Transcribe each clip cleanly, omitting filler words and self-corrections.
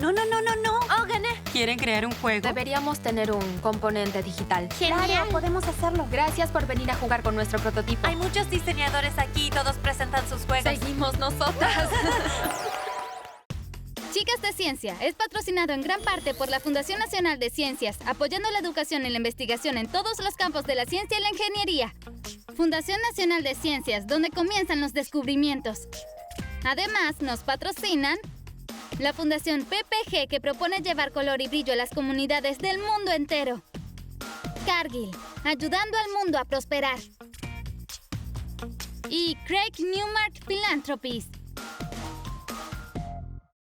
No. ¡Oh, gané! ¿Quieren crear un juego? Deberíamos tener un componente digital. Claro, podemos hacerlo. Gracias por venir a jugar con nuestro prototipo. Hay muchos diseñadores aquí y todos presentan sus juegos. Seguimos nosotras. Chicas de Ciencia es patrocinado en gran parte por la Fundación Nacional de Ciencias, apoyando la educación y la investigación en todos los campos de la ciencia y la ingeniería. Fundación Nacional de Ciencias, donde comienzan los descubrimientos. Además, nos patrocinan la Fundación PPG, que propone llevar color y brillo a las comunidades del mundo entero. Cargill, ayudando al mundo a prosperar. Y Craig Newmark Philanthropies.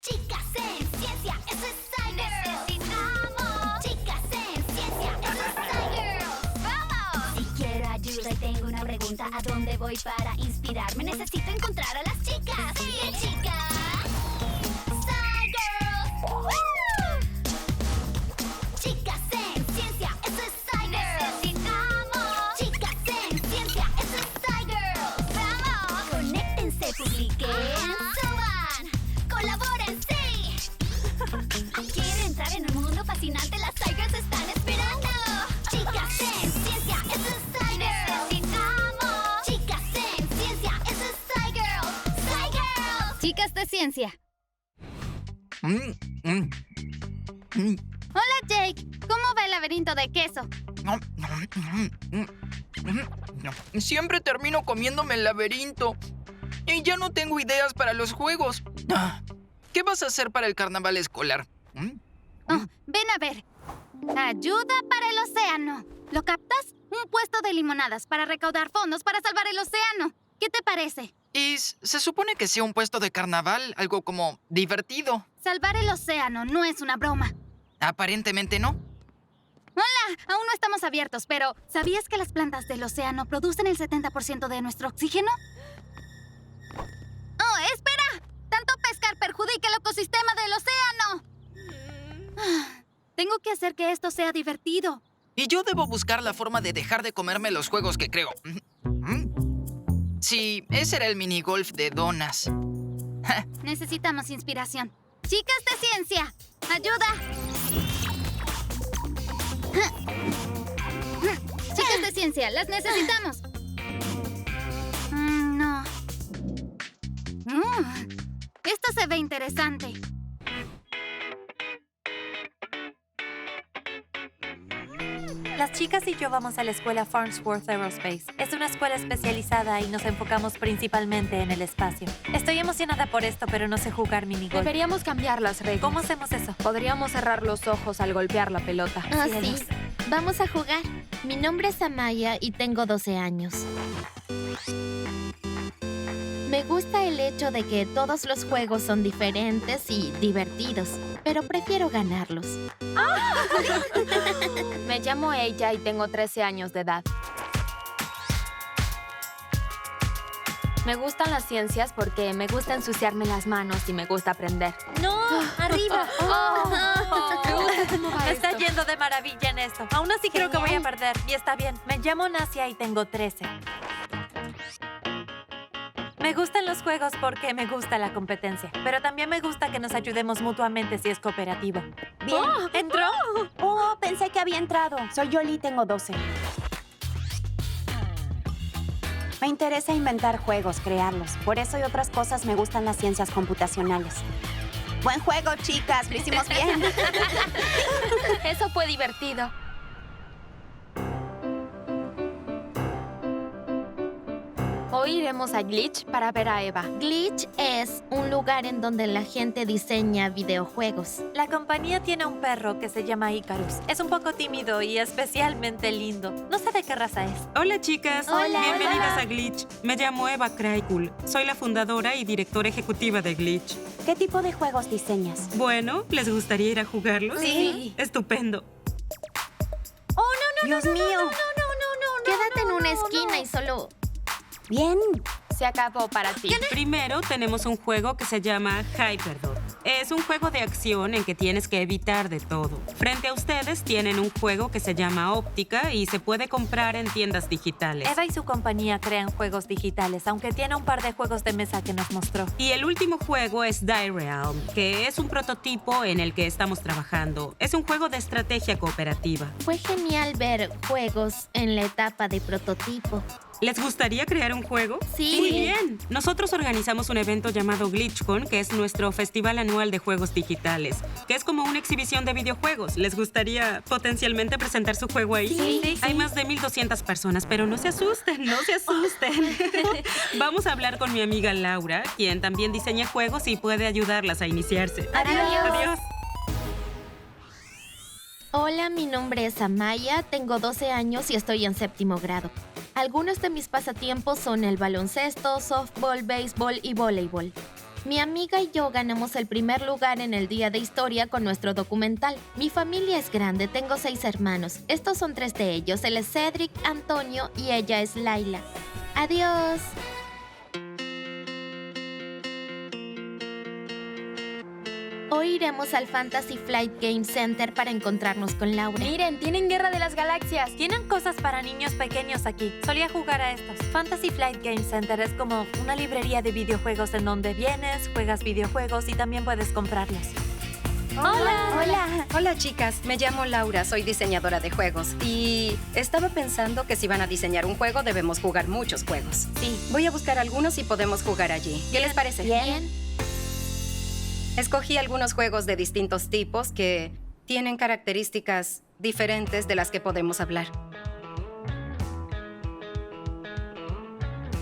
Chicas en ciencia, eso es Cygirls. Necesitamos chicas en ciencia, eso es Cygirls. ¡Vamos! Si quiero ayuda y tengo una pregunta, ¿a dónde voy para inspirarme? Necesito encontrar a las chicas. ¡Sí, chicas! Cygirls. ¡Woo! Chicas en ciencia, eso es Cygirls. Necesitamos chicas en ciencia, eso es Cygirls. ¡Vamos! Conéctense, publiquen, suban, colaboren, sí. ¿Quieren entrar en un mundo fascinante? Las Cygirls están esperando. Chicas en ciencia, eso es Cygirls. Necesitamos chicas en ciencia, eso es Cygirls. Cygirls. Chicas de Ciencia. Hola, Jake. ¿Cómo va el laberinto de queso? Siempre termino comiéndome el laberinto. Y ya no tengo ideas para los juegos. ¿Qué vas a hacer para el carnaval escolar? Oh, ven a ver. Ayuda para el océano. ¿Lo captas? Un puesto de limonadas para recaudar fondos para salvar el océano. ¿Qué te parece? Y se supone que sea un puesto de carnaval, algo como divertido. Salvar el océano no es una broma. Aparentemente no. Hola, aún no estamos abiertos, pero ¿sabías que las plantas del océano producen el 70% de nuestro oxígeno? ¡Oh, espera! ¡Tanto pescar perjudica el ecosistema del océano! Tengo que hacer que esto sea divertido. Y yo debo buscar la forma de dejar de comerme los juegos que creo. Sí, ese era el minigolf de donas. Necesitamos inspiración. ¡Chicas de ciencia! ¡Ayuda! Chicas de ciencia, las necesitamos. No. Esto se ve interesante. Las chicas y yo vamos a la escuela Farnsworth Aerospace. Es una escuela especializada y nos enfocamos principalmente en el espacio. Estoy emocionada por esto, pero no sé jugar minigolf. Deberíamos cambiar las reglas. ¿Cómo hacemos eso? Podríamos cerrar los ojos al golpear la pelota. Sí. Vamos a jugar. Mi nombre es Amaya y tengo 12 años. Me gusta el hecho de que todos los juegos son diferentes y divertidos, pero prefiero ganarlos. Me llamo ella y tengo 13 años de edad. Me gustan las ciencias porque me gusta ensuciarme las manos y me gusta aprender. ¡No! ¡Arriba! Me está esto. yendo de maravilla en esto. Aún así creo que voy a perder. Y está bien. Me llamo Nasia y tengo 13. Me gustan los juegos porque me gusta la competencia. Pero también me gusta que nos ayudemos mutuamente si es cooperativo. Bien. ¿Entró? Oh, pensé que había entrado. Soy Yoli y tengo 12. Me interesa inventar juegos, crearlos. Por eso y otras cosas me gustan las ciencias computacionales. Buen juego, chicas. Lo hicimos bien. Eso fue divertido. Hoy iremos a Glitch para ver a Eva. Glitch es un lugar en donde la gente diseña videojuegos. La compañía tiene un perro que se llama Icarus. Es un poco tímido y especialmente lindo. No sé de qué raza es. Hola, chicas. Hola. Bienvenidas a Glitch. Me llamo Eva Kraikul. Soy la fundadora y directora ejecutiva de Glitch. ¿Qué tipo de juegos diseñas? Bueno, ¿les gustaría ir a jugarlos? Sí. Estupendo. ¡Dios mío! Quédate en una esquina y solo... Bien. Se acabó para ti. Primero tenemos un juego que se llama Hyperdot. Es un juego de acción en que tienes que evitar de todo. Frente a ustedes tienen un juego que se llama Óptica y se puede comprar en tiendas digitales. Eva y su compañía crean juegos digitales, aunque tiene un par de juegos de mesa que nos mostró. Y el último juego es Die Realm, que es un prototipo en el que estamos trabajando. Es un juego de estrategia cooperativa. Fue genial ver juegos en la etapa de prototipo. ¿Les gustaría crear un juego? Sí. Muy bien. Nosotros organizamos un evento llamado GlitchCon, que es nuestro festival anual de juegos digitales, que es como una exhibición de videojuegos. ¿Les gustaría potencialmente presentar su juego ahí? Sí. Hay más de 1,200 personas, pero no se asusten, no se asusten. Vamos a hablar con mi amiga Laura, quien también diseña juegos y puede ayudarlas a iniciarse. Adiós. Hola, mi nombre es Amaya, tengo 12 años y estoy en 7º grado. Algunos de mis pasatiempos son el baloncesto, softball, béisbol y voleibol. Mi amiga y yo ganamos el primer lugar en el Día de Historia con nuestro documental. Mi familia es grande, tengo 6 hermanos. Estos son 3 de ellos, él es Cedric, Antonio y ella es Laila. Adiós. Hoy iremos al Fantasy Flight Game Center para encontrarnos con Laura. Miren, tienen Guerra de las Galaxias. Tienen cosas para niños pequeños aquí. Solía jugar a estos. Fantasy Flight Game Center es como una librería de videojuegos en donde vienes, juegas videojuegos y también puedes comprarlos. Hola chicas, me llamo Laura, soy diseñadora de juegos y estaba pensando que si van a diseñar un juego debemos jugar muchos juegos. Sí. Voy a buscar algunos y podemos jugar allí. ¿Qué les parece? Bien. Escogí algunos juegos de distintos tipos que tienen características diferentes de las que podemos hablar.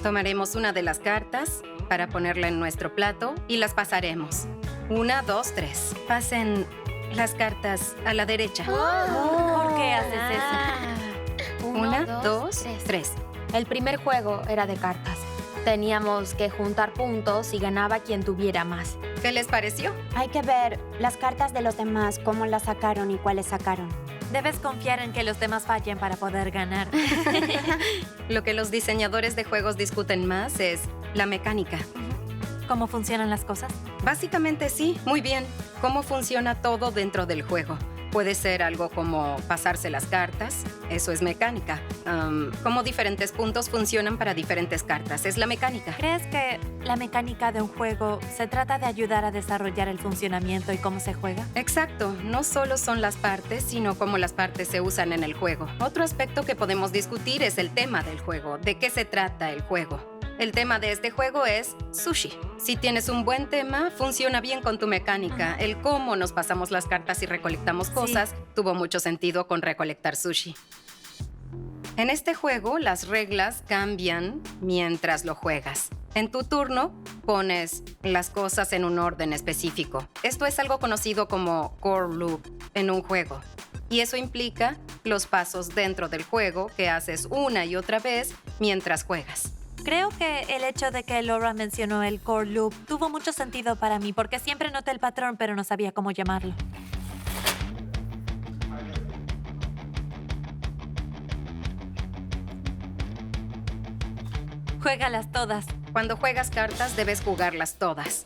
Tomaremos una de las cartas para ponerla en nuestro plato y las pasaremos. 1, 2, 3. Pasen las cartas a la derecha. ¿Por qué haces eso? 1, 2, 3. El primer juego era de cartas. Teníamos que juntar puntos y ganaba quien tuviera más. ¿Qué les pareció? Hay que ver las cartas de los demás, cómo las sacaron y cuáles sacaron. Debes confiar en que los demás fallen para poder ganar. Lo que los diseñadores de juegos discuten más es la mecánica. ¿Cómo funcionan las cosas? Básicamente sí, muy bien. ¿Cómo funciona todo dentro del juego? Puede ser algo como pasarse las cartas, eso es mecánica. Cómo diferentes puntos funcionan para diferentes cartas, es la mecánica. ¿Crees que la mecánica de un juego se trata de ayudar a desarrollar el funcionamiento y cómo se juega? Exacto, no solo son las partes, sino cómo las partes se usan en el juego. Otro aspecto que podemos discutir es el tema del juego, de qué se trata el juego. El tema de este juego es sushi. Si tienes un buen tema, funciona bien con tu mecánica. El cómo nos pasamos las cartas y recolectamos cosas tuvo mucho sentido con recolectar sushi. En este juego, las reglas cambian mientras lo juegas. En tu turno, pones las cosas en un orden específico. Esto es algo conocido como core loop en un juego. Y eso implica los pasos dentro del juego que haces una y otra vez mientras juegas. Creo que el hecho de que Laura mencionó el core loop tuvo mucho sentido para mí porque siempre noté el patrón pero no sabía cómo llamarlo. Juégalas todas. Cuando juegas cartas, debes jugarlas todas.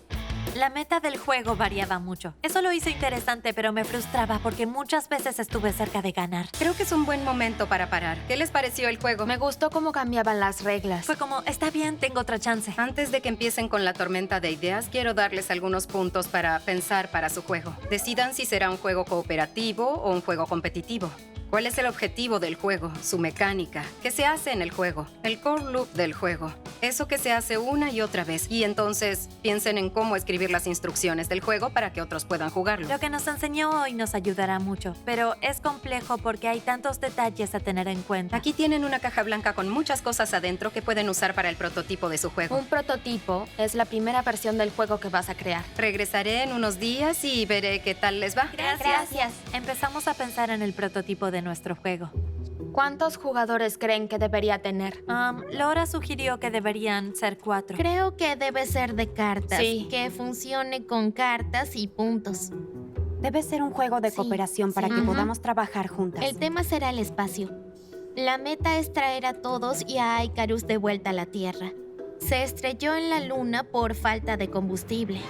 La meta del juego variaba mucho. Eso lo hizo interesante, pero me frustraba porque muchas veces estuve cerca de ganar. Creo que es un buen momento para parar. ¿Qué les pareció el juego? Me gustó cómo cambiaban las reglas. Fue como, está bien, tengo otra chance. Antes de que empiecen con la tormenta de ideas, quiero darles algunos puntos para pensar para su juego. Decidan si será un juego cooperativo o un juego competitivo. ¿Cuál es el objetivo del juego? Su mecánica. ¿Qué se hace en el juego? El core loop del juego. Eso que se hace una y otra vez. Y entonces piensen en cómo escribir las instrucciones del juego para que otros puedan jugarlo. Lo que nos enseñó hoy nos ayudará mucho, pero es complejo porque hay tantos detalles a tener en cuenta. Aquí tienen una caja blanca con muchas cosas adentro que pueden usar para el prototipo de su juego. Un prototipo es la primera versión del juego que vas a crear. Regresaré en unos días y veré qué tal les va. Gracias. Empezamos a pensar en el prototipo de nuestro juego. ¿Cuántos jugadores creen que debería tener? Laura sugirió que deberían ser 4. Creo que debe ser de cartas, Sí. que funcione con cartas y puntos. Debe ser un juego de Sí, cooperación para sí. que Ujú. podamos trabajar juntas. El tema será el espacio. La meta es traer a todos y a Icarus de vuelta a la Tierra. Se estrelló en la Luna por falta de combustible.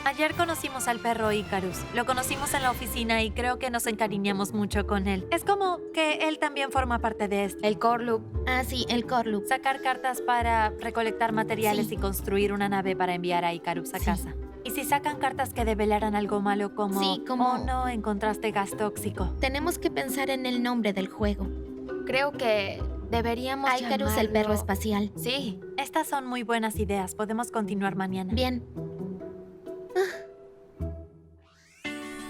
Ayer conocimos al perro Icarus. Lo conocimos en la oficina y creo que nos encariñamos mucho con él. Es como que él también forma parte de esto. El core loop. Ah, sí, el core loop. Sacar cartas para recolectar materiales Sí. y construir una nave para enviar a Icarus a Sí. casa. ¿Y si sacan cartas que develaran algo malo como... Sí, como- Oh, no, encontraste gas tóxico? Tenemos que pensar en el nombre del juego. Creo que deberíamos Icarus, el perro llamarlo- espacial. Sí. Estas son muy buenas ideas. Podemos continuar mañana. Bien.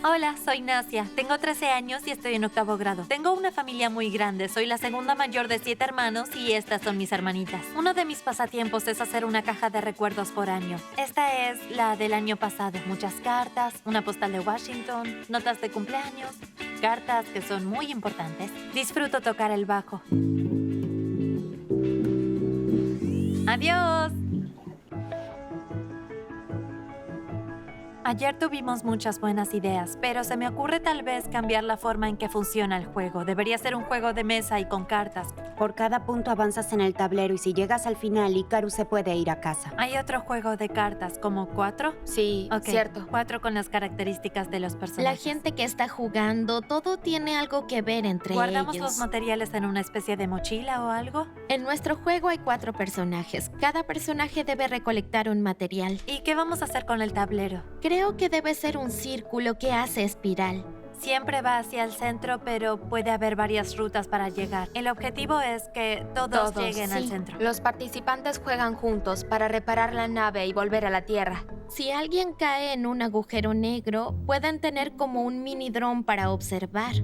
Hola, soy Nasia. Tengo 13 años y estoy en 8º grado. Tengo una familia muy grande. Soy la segunda mayor de 7 hermanos y estas son mis hermanitas. Uno de mis pasatiempos es hacer una caja de recuerdos por año. Esta es la del año pasado. Muchas cartas, una postal de Washington, notas de cumpleaños, cartas que son muy importantes. Disfruto tocar el bajo. ¡Adiós! Ayer tuvimos muchas buenas ideas, pero se me ocurre tal vez cambiar la forma en que funciona el juego. Debería ser un juego de mesa y con cartas. Por cada punto avanzas en el tablero y si llegas al final, Icarus se puede ir a casa. ¿Hay otro juego de cartas como 4? Sí, Ok, cierto. 4 con las características de los La personajes. gente que está jugando, todo tiene algo que ver entre ¿Guardamos ellos. los materiales en una especie de mochila o algo? En nuestro juego hay 4 personajes. Cada personaje debe recolectar un material. ¿Y qué vamos a hacer con el tablero? Creo que debe ser un círculo que hace espiral. Siempre va hacia el centro, pero puede haber varias rutas para llegar. El objetivo es que todos lleguen al sí. centro. Los participantes juegan juntos para reparar la nave y volver a la Tierra. Si alguien cae en un agujero negro, pueden tener como un mini dron para observar.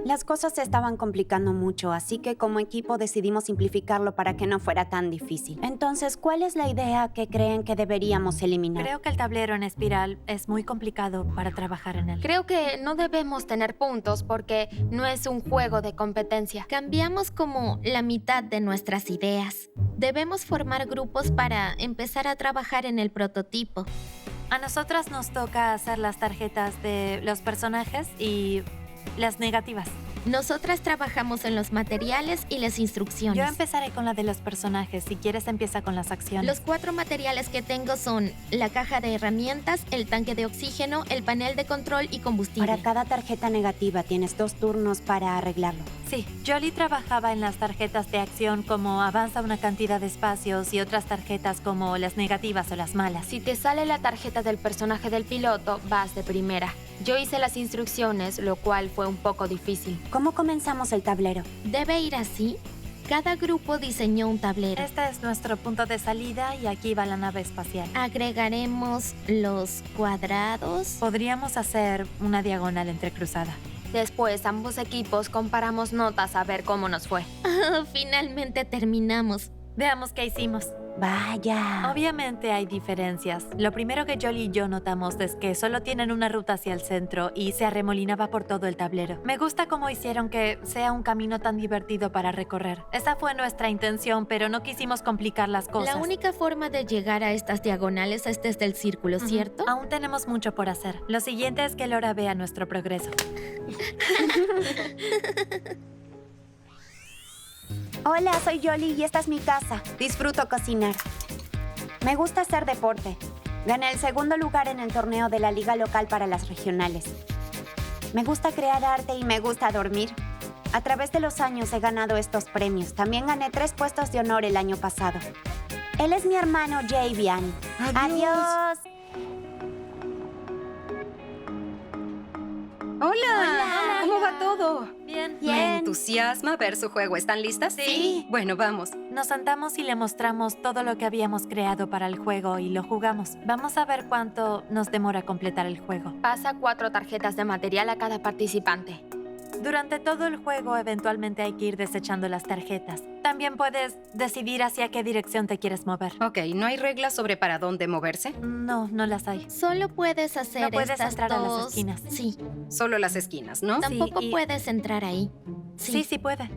Las cosas se estaban complicando mucho, así que como equipo decidimos simplificarlo para que no fuera tan difícil. Entonces, ¿cuál es la idea que creen que deberíamos eliminar? Creo que el tablero en espiral es muy complicado para trabajar en él. Creo que no debemos tener puntos porque no es un juego de competencia. Cambiamos como la mitad de nuestras ideas. Debemos formar grupos para empezar a trabajar en el prototipo. A nosotras nos toca hacer las tarjetas de los personajes y las negativas. Nosotras trabajamos en los materiales y las instrucciones. Yo empezaré con la de los personajes. Si quieres, empieza con las acciones. Los 4 materiales que tengo son la caja de herramientas, el tanque de oxígeno, el panel de control y combustible. Para cada tarjeta negativa tienes 2 turnos para arreglarlo. Sí, Jolie trabajaba en las tarjetas de acción como avanza una cantidad de espacios y otras tarjetas como las negativas o las malas. Si te sale la tarjeta del personaje del piloto, vas de primera. Yo hice las instrucciones, lo cual fue un poco difícil. ¿Cómo comenzamos el tablero? ¿Debe ir así? Cada grupo diseñó un tablero. Este es nuestro punto de salida y aquí va la nave espacial. Agregaremos los cuadrados. Podríamos hacer una diagonal entrecruzada. Después, ambos equipos comparamos notas a ver cómo nos fue. Finalmente terminamos. Veamos qué hicimos. Vaya. Obviamente hay diferencias. Lo primero que Jolie y yo notamos es que solo tienen una ruta hacia el centro y se arremolinaba por todo el tablero. Me gusta cómo hicieron que sea un camino tan divertido para recorrer. Esa fue nuestra intención, pero no quisimos complicar las cosas. La única forma de llegar a estas diagonales es desde el círculo, Ujú. ¿cierto? Aún tenemos mucho por hacer. Lo siguiente es que Laura vea nuestro progreso. Hola, soy Jolie y esta es mi casa. Disfruto cocinar. Me gusta hacer deporte. Gané el 2º lugar en el torneo de la liga local para las regionales. Me gusta crear arte y me gusta dormir. A través de los años he ganado estos premios. También gané 3 puestos de honor el año pasado. Él es mi hermano Javian. Adiós. Hola, ¿cómo va todo? Bien. Me entusiasma ver su juego. ¿Están listas? Sí. Bueno, vamos. Nos sentamos y le mostramos todo lo que habíamos creado para el juego y lo jugamos. Vamos a ver cuánto nos demora completar el juego. Pasa 4 tarjetas de material a cada participante. Durante todo el juego, eventualmente hay que ir desechando las tarjetas. También puedes decidir hacia qué dirección te quieres mover. Ok, ¿no hay reglas sobre para dónde moverse? No, no las hay. Solo puedes hacer No puedes estas entrar a las dos. esquinas. Sí, Solo las esquinas, ¿no? tampoco y- puedes entrar ahí. Sí, sí puede.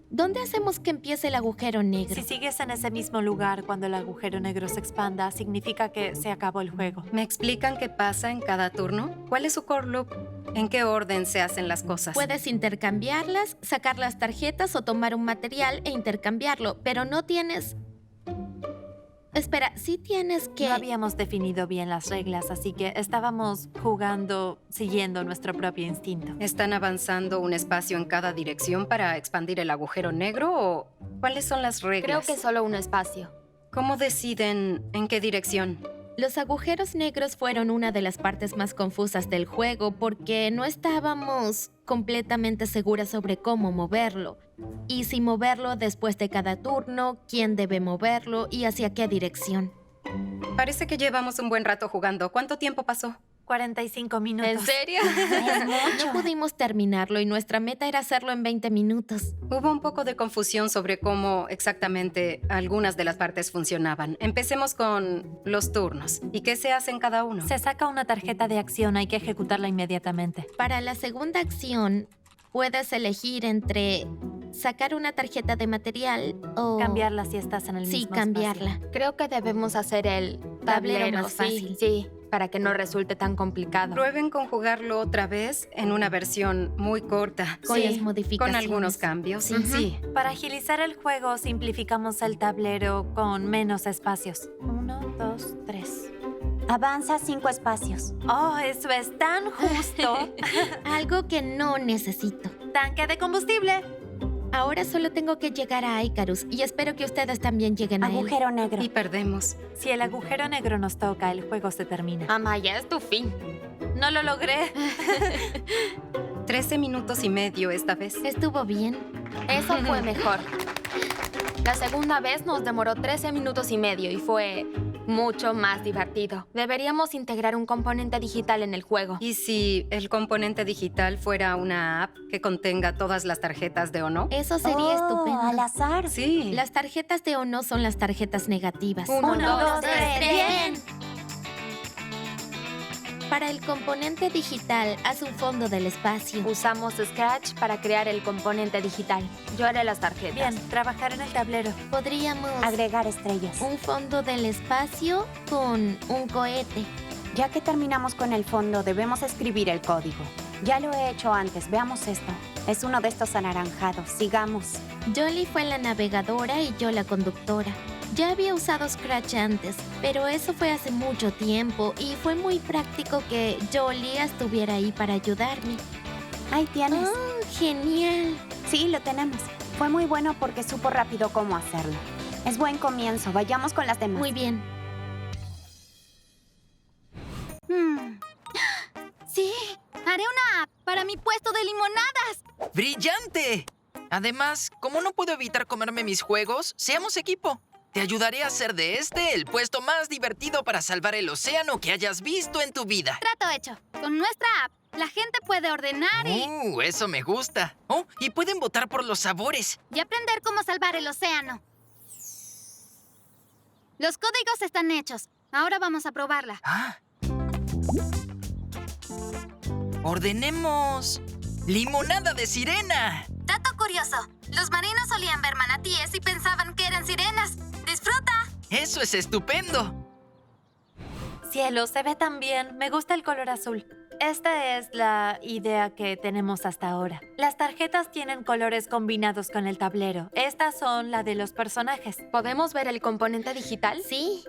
¿Dónde hacemos que empiece el agujero negro? Si sigues en ese mismo lugar cuando el agujero negro se expanda, significa que se acabó el juego. ¿Me explican qué pasa en cada turno? ¿Cuál es su core loop? ¿En qué orden se hacen las cosas? Puedes intercambiarlas, sacar las tarjetas o tomar un material e intercambiarlo, pero no tienes... Espera, sí tienes que... No habíamos definido bien las reglas, así que estábamos jugando siguiendo nuestro propio instinto. ¿Están avanzando un espacio en cada dirección para expandir el agujero negro o cuáles son las Creo reglas? que solo un espacio. ¿Cómo deciden en qué dirección? Los agujeros negros fueron una de las partes más confusas del juego porque no estábamos completamente seguras sobre cómo moverlo. Y si moverlo después de cada turno, quién debe moverlo y hacia qué dirección. Parece que llevamos un buen rato jugando. ¿Cuánto tiempo pasó? 45 minutos. ¿En serio? No pudimos terminarlo y nuestra meta era hacerlo en 20 minutos. Hubo un poco de confusión sobre cómo exactamente algunas de las partes funcionaban. Empecemos con los turnos. ¿Y qué se hace en cada uno? Se saca una tarjeta de acción, hay que ejecutarla inmediatamente. Para la segunda acción, puedes elegir entre sacar una tarjeta de material o... Cambiarla si estás en el Sí, mismo cambiarla. espacio. Creo que debemos hacer el Tablero tablero más sí, fácil. Sí, para que no resulte tan complicado. Prueben con jugarlo otra vez en una versión muy corta. Con Sí, las modificaciones. Con algunos cambios. Sí. Sí. Para agilizar el juego, simplificamos el tablero con menos espacios. 1, 2, 3. Avanza 5 espacios. Oh, eso es tan justo. Algo que no necesito. Tanque de combustible. Ahora solo tengo que llegar a Icarus y espero que ustedes también lleguen a él. Agujero negro. Y perdemos. Si el agujero negro nos toca, el juego se termina. Amaya, es tu fin. No lo logré. 13 minutos y medio esta vez. Estuvo bien. Eso fue mejor. La segunda vez nos demoró 13 minutos y medio y fue mucho más divertido. Deberíamos integrar un componente digital en el juego. ¿Y si el componente digital fuera una app que contenga todas las tarjetas de Ono? Eso sería Oh, estupendo. al azar. Sí. Las tarjetas de Ono son las tarjetas negativas. 1, 2, 2, 3, 3, bien. Para el componente digital, haz un fondo del espacio. Usamos Scratch para crear el componente digital. Yo haré las tarjetas. Bien, trabajar en el tablero. Podríamos Agregar estrellas. un fondo del espacio con un cohete. Ya que terminamos con el fondo, debemos escribir el código. Ya lo he hecho antes. Veamos esto. Es uno de estos anaranjados. Sigamos. Jolly fue la navegadora y yo la conductora. Ya había usado Scratch antes, pero eso fue hace mucho tiempo y fue muy práctico que Jolly estuviera ahí para ayudarme. Ahí tienes. ¡Oh, genial! Sí, lo tenemos. Fue muy bueno porque supo rápido cómo hacerlo. Es buen comienzo. Vayamos con las demás. Muy bien. Sí, haré una app para mi puesto de limonadas. ¡Brillante! Además, como no puedo evitar comerme mis juegos, seamos equipo. Te ayudaré a hacer de este el puesto más divertido para salvar el océano que hayas visto en tu vida. Trato hecho. Con nuestra app, la gente puede ordenar Eso me gusta. Oh, y pueden votar por los sabores. y aprender cómo salvar el océano. Los códigos están hechos. Ahora vamos a probarla. Ah. Ordenemos limonada de sirena. Dato curioso. Los marinos solían ver manatíes y pensaban que eran sirenas. ¡Disfruta! Eso es estupendo. Cielo, se ve tan bien. Me gusta el color azul. Esta es la idea que tenemos hasta ahora. Las tarjetas tienen colores combinados con el tablero. Estas son la de los personajes. ¿Podemos ver el componente digital? Sí.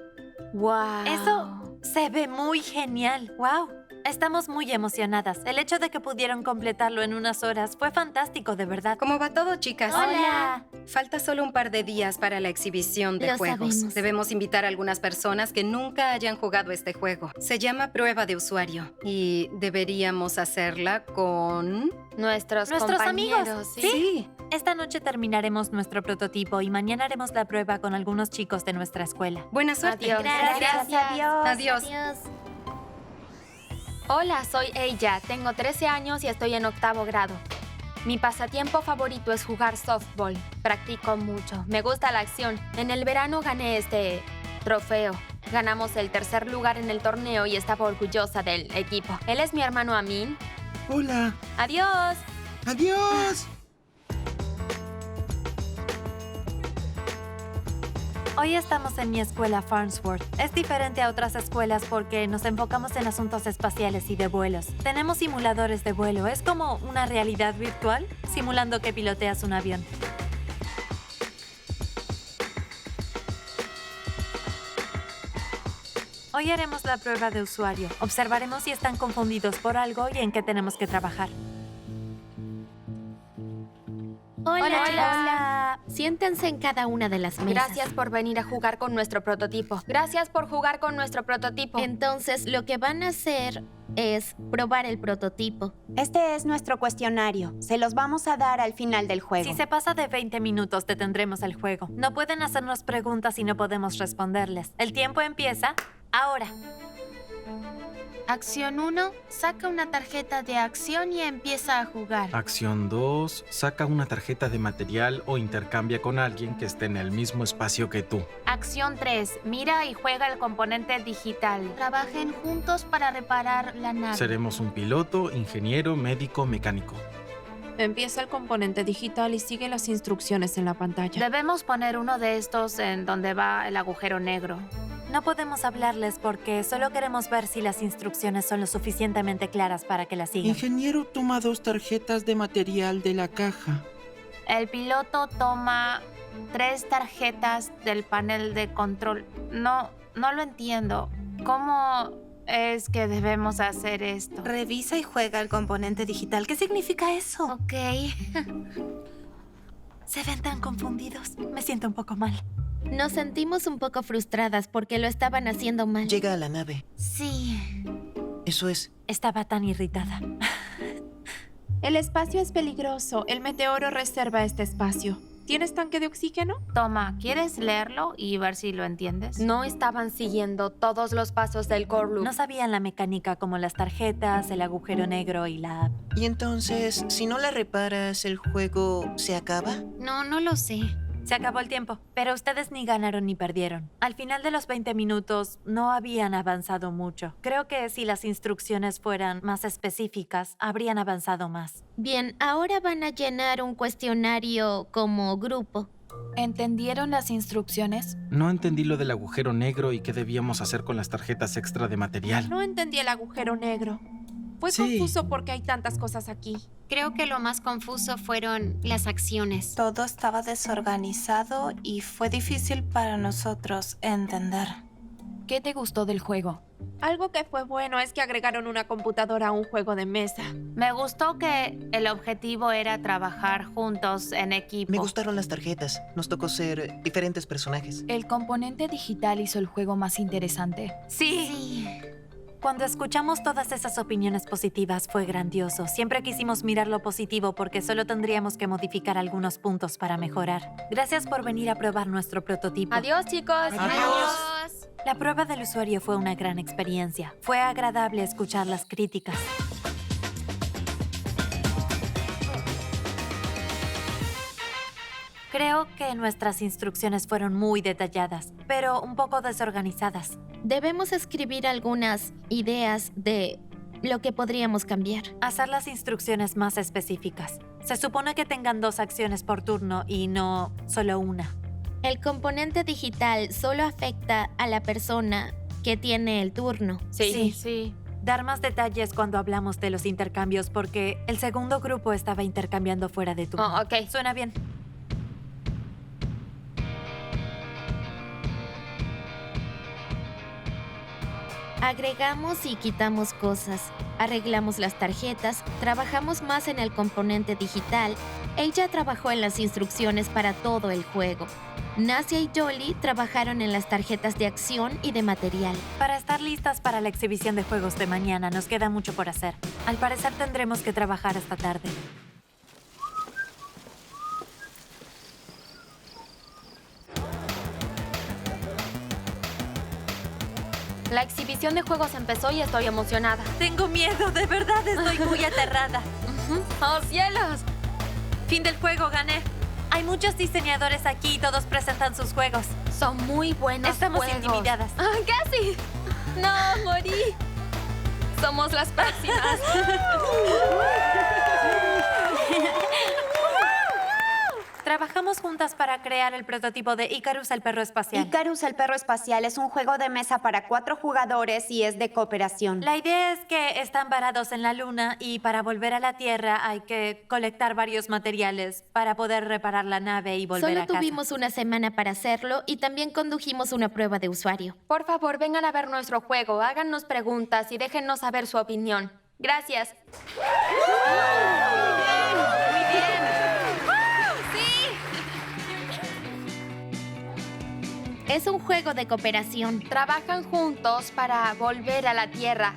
¡Wow! Eso se ve muy genial. ¡Wow! Estamos muy emocionadas. El hecho de que pudieron completarlo en unas horas fue fantástico, de verdad. ¿Cómo va todo, chicas? Hola. Falta solo un par de días para la exhibición de Lo juegos. sabemos. Debemos invitar a algunas personas que nunca hayan jugado este juego. Se llama prueba de usuario y deberíamos hacerla con... Nuestros amigos. compañeros, Sí. Esta noche terminaremos nuestro prototipo y mañana haremos la prueba con algunos chicos de nuestra escuela. Buena suerte. Adiós. Gracias. Adiós. Adiós. Adiós. Hola, soy Eija. Tengo 13 años y estoy en 8º grado. Mi pasatiempo favorito es jugar softball. Practico mucho. Me gusta la acción. En el verano gané este trofeo. Ganamos el 3er lugar en el torneo y estaba orgullosa del equipo. Él es mi hermano Amin. Hola. Adiós. Adiós. Hoy estamos en mi escuela Farnsworth. Es diferente a otras escuelas porque nos enfocamos en asuntos espaciales y de vuelos. Tenemos simuladores de vuelo. Es como una realidad virtual, simulando que piloteas un avión. Hoy haremos la prueba de usuario. Observaremos si están confundidos por algo y en qué tenemos que trabajar. Hola. Siéntense en cada una de las mesas. Gracias por venir a jugar con nuestro prototipo. Gracias por jugar con nuestro prototipo. Entonces, lo que van a hacer es probar el prototipo. Este es nuestro cuestionario. Se los vamos a dar al final del juego. Si se pasa de 20 minutos, detendremos el juego. No pueden hacernos preguntas y no podemos responderles. El tiempo empieza ahora. Acción 1, saca una tarjeta de acción y empieza a jugar. Acción 2. Saca una tarjeta de material o intercambia con alguien que esté en el mismo espacio que tú. Acción 3, mira y juega el componente digital. Trabajen juntos para reparar la nave. Seremos un piloto, ingeniero, médico, mecánico. Empieza el componente digital y sigue las instrucciones en la pantalla. Debemos poner uno de estos en donde va el agujero negro. No podemos hablarles porque solo queremos ver si las instrucciones son lo suficientemente claras para que las sigan. Ingeniero toma 2 tarjetas de material de la caja. El piloto toma 3 tarjetas del panel de control. No lo entiendo. ¿Cómo es que debemos hacer esto? Revisa y juega el componente digital. ¿Qué significa eso? Ok. Se ven tan confundidos. Me siento un poco mal. Nos sentimos un poco frustradas porque lo estaban haciendo mal. Llega a la nave. Sí. Eso es. Estaba tan irritada. El espacio es peligroso. El meteoro reserva este espacio. ¿Tienes tanque de oxígeno? Toma, ¿quieres leerlo y ver si lo entiendes? No estaban siguiendo todos los pasos del core loop. No sabían la mecánica como las tarjetas, el agujero negro y la... Y entonces, si no la reparas, ¿el juego se acaba? No lo sé. Se acabó el tiempo, pero ustedes ni ganaron ni perdieron. Al final de los 20 minutos no habían avanzado mucho. Creo que si las instrucciones fueran más específicas, habrían avanzado más. Bien, ahora van a llenar un cuestionario como grupo. ¿Entendieron las instrucciones? No entendí lo del agujero negro y qué debíamos hacer con las tarjetas extra de material. No entendí el agujero negro. Fue confuso porque hay tantas cosas aquí. Creo que lo más confuso fueron las acciones. Todo estaba desorganizado y fue difícil para nosotros entender. ¿Qué te gustó del juego? Algo que fue bueno es que agregaron una computadora a un juego de mesa. Me gustó que el objetivo era trabajar juntos en equipo. Me gustaron las tarjetas. Nos tocó ser diferentes personajes. ¿El componente digital hizo el juego más interesante? Sí. Cuando escuchamos todas esas opiniones positivas fue grandioso. Siempre quisimos mirar lo positivo porque solo tendríamos que modificar algunos puntos para mejorar. Gracias por venir a probar nuestro prototipo. Adiós, chicos. Adiós. La prueba del usuario fue una gran experiencia. Fue agradable escuchar las críticas. Creo que nuestras instrucciones fueron muy detalladas, pero un poco desorganizadas. Debemos escribir algunas ideas de lo que podríamos cambiar. Hacer las instrucciones más específicas. Se supone que tengan 2 acciones por turno y no solo una. El componente digital solo afecta a la persona que tiene el turno. Sí. Dar más detalles cuando hablamos de los intercambios porque el segundo grupo estaba intercambiando fuera de turno. Oh, ok. Suena bien. Agregamos y quitamos cosas, arreglamos las tarjetas, trabajamos más en el componente digital. Ella trabajó en las instrucciones para todo el juego. Nasia y Jolly trabajaron en las tarjetas de acción y de material. Para estar listas para la exhibición de juegos de mañana nos queda mucho por hacer. Al parecer tendremos que trabajar esta tarde. La exhibición de juegos empezó y estoy emocionada. Tengo miedo, de verdad estoy muy aterrada. ¡Oh, cielos! Fin del juego, gané. Hay muchos diseñadores aquí y todos presentan sus juegos. Son muy buenos Estamos juegos. intimidadas. ¡Casi! ¡No, morí! Somos las próximas. Trabajamos juntas para crear el prototipo de Icarus, el perro espacial. Icarus, el perro espacial, es un juego de mesa para 4 jugadores y es de cooperación. La idea es que están varados en la luna y para volver a la Tierra hay que colectar varios materiales para poder reparar la nave y volver a casa. Solo tuvimos una semana para hacerlo y también condujimos una prueba de usuario. Por favor, vengan a ver nuestro juego, háganos preguntas y déjennos saber su opinión. Gracias. Es un juego de cooperación. Trabajan juntos para volver a la Tierra.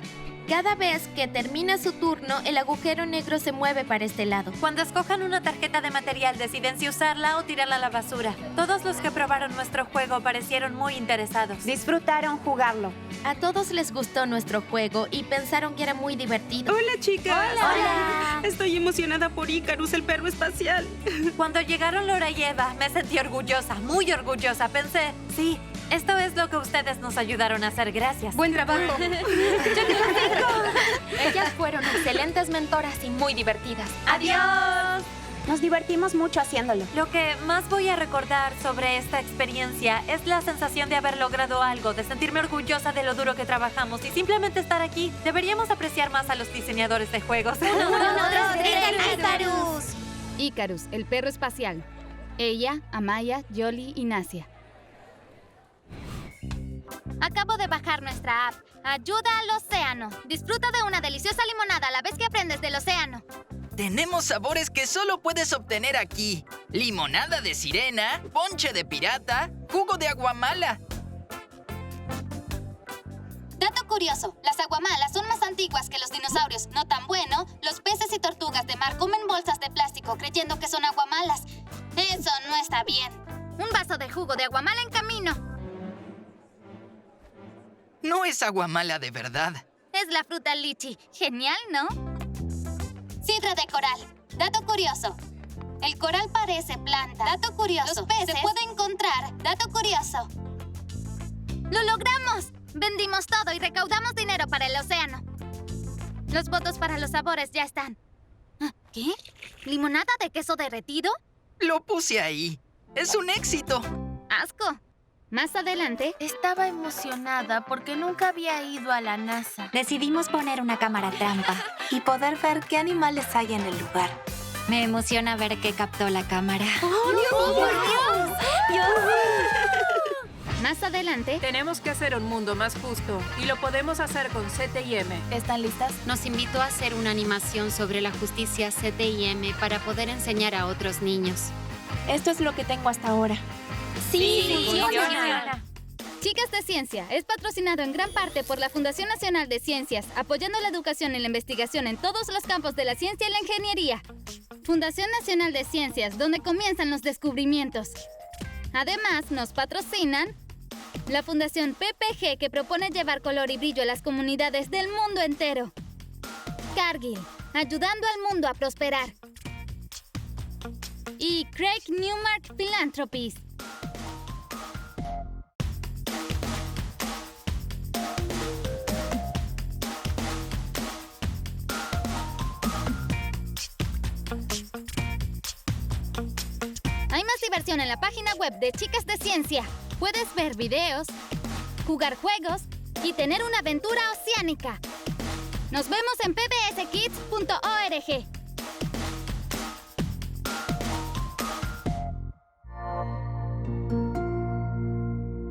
Cada vez que termina su turno, el agujero negro se mueve para este lado. Cuando escojan una tarjeta de material, deciden si usarla o tirarla a la basura. Todos los que probaron nuestro juego parecieron muy interesados. Disfrutaron jugarlo. A todos les gustó nuestro juego y pensaron que era muy divertido. Hola, chicas. Hola. Estoy emocionada por Icarus, el perro espacial. Cuando llegaron Laura y Eva, me sentí orgullosa, muy orgullosa. Pensé, sí, esto es lo que ustedes nos ayudaron a hacer. Gracias. Buen trabajo. Ellas fueron excelentes mentoras y muy divertidas. ¡Adiós! Nos divertimos mucho haciéndolo. Lo que más voy a recordar sobre esta experiencia es la sensación de haber logrado algo, de sentirme orgullosa de lo duro que trabajamos y simplemente estar aquí. Deberíamos apreciar más a los diseñadores de juegos. ¡Icarus! Icarus, el perro espacial. Ella, Amaya, Yoli y Nasia. Acabo de bajar nuestra app. Ayuda al océano. Disfruta de una deliciosa limonada a la vez que aprendes del océano. Tenemos sabores que solo puedes obtener aquí. Limonada de sirena, ponche de pirata, jugo de aguamala. Dato curioso, las aguamalas son más antiguas que los dinosaurios. No tan bueno, los peces y tortugas de mar comen bolsas de plástico creyendo que son aguamalas. Eso no está bien. Un vaso de jugo de aguamala en camino. No es aguamala de verdad. Es la fruta lichi. Genial, ¿no? Sidra de coral. Dato curioso. El coral parece planta. Dato curioso. Los peces se pueden encontrar. Dato curioso. ¡Lo logramos! Vendimos todo y recaudamos dinero para el océano. Los votos para los sabores ya están. ¿Qué? ¿Limonada de queso derretido? Lo puse ahí. Es un éxito. ¡Asco! Más adelante, Estaba emocionada porque nunca había ido a la NASA. Decidimos poner una cámara trampa. Y poder ver qué animales hay en el lugar. Me emociona ver que captó la cámara. más adelante, Tenemos que hacer un mundo más justo y lo podemos hacer con CTIM. ¿Están listas? Nos invitó a hacer una animación sobre la justicia CTIM para poder enseñar a otros niños. Esto es lo que tengo hasta ahora. ¡Sí! ¡Funciona! Chicas de Ciencia es patrocinado en gran parte por la Fundación Nacional de Ciencias, apoyando la educación y la investigación en todos los campos de la ciencia y la ingeniería. Fundación Nacional de Ciencias, donde comienzan los descubrimientos. Además, nos patrocinan la Fundación PPG, que propone llevar color y brillo a las comunidades del mundo entero. Cargill, ayudando al mundo a prosperar. Y Craig Newmark Philanthropies. Hay más diversión en la página web de Chicas de Ciencia. Puedes ver videos, jugar juegos y tener una aventura oceánica. Nos vemos en pbskids.org.